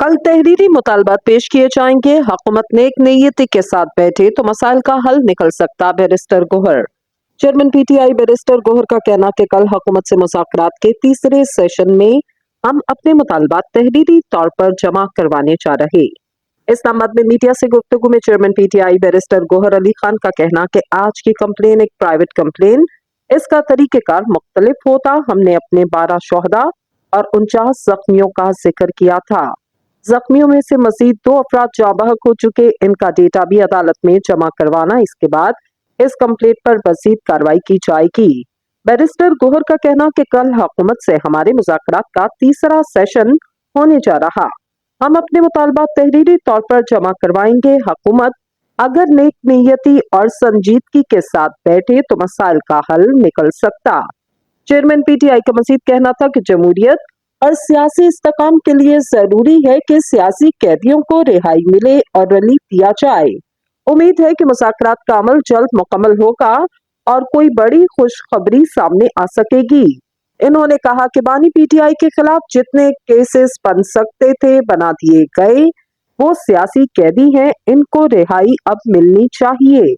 कल तहरीरी मुतालबात पेश किए जाएंगे। हुकूमत नेक नीयती के साथ बैठे तो मसाइल का हल निकल सकता। Barrister Gohar. Chairman PTI barrister Gohar का कहना कि कल हुकूमत से मुज़ाकरात के तीसरे सेशन में हम अपने मुतालबात तहरीरी तौर पर जमा करवाने जा रहे। इस्लामाबाद में मीडिया से गुफ्तगू में chairman PTI barrister Gohar Ali Khan का कहना कि आज की कंप्लेन एक प्राइवेट कंप्लेन, इसका तरीक़ेकार मुख्तलिफ होता। हमने अपने 12 शोहदा और 49 जख्मियों का जिक्र किया था। जख्मियों में से मजीद 2 अफराद जाँ बहक हो चुके, इनका डेटा भी अदालत में जमा करवाना। इसके बाद इस कंप्लेंट पर मजीद कार्रवाई की जाएगी। बैरिस्टर गोहर का कहना कि कल हुकूमत से हमारे मुज़ाकरात का तीसरा सेशन होने जा रहा। हम अपने मुतालबात तहरीरी तौर पर जमा करवाएंगे। हुकूमत अगर नेक नीयती और संजीदगी के साथ बैठे तो मसाइल का हल निकल सकता। चेयरमैन पीटीआई का मजीद कहना था कि जमहूरियत और सियासी इस्तेकाम के लिए जरूरी है कि सियासी कैदियों को रिहाई मिले और रिलीफ दिया जाए। उम्मीद है कि मुज़ाकरात का अमल जल्द मुकम्मल होगा और कोई बड़ी खुशखबरी सामने आ सकेगी। इन्होंने कहा कि बानी पीटीआई के खिलाफ जितने केसेस बन सकते थे बना दिए गए। वो सियासी कैदी हैं, इनको रिहाई अब मिलनी चाहिए।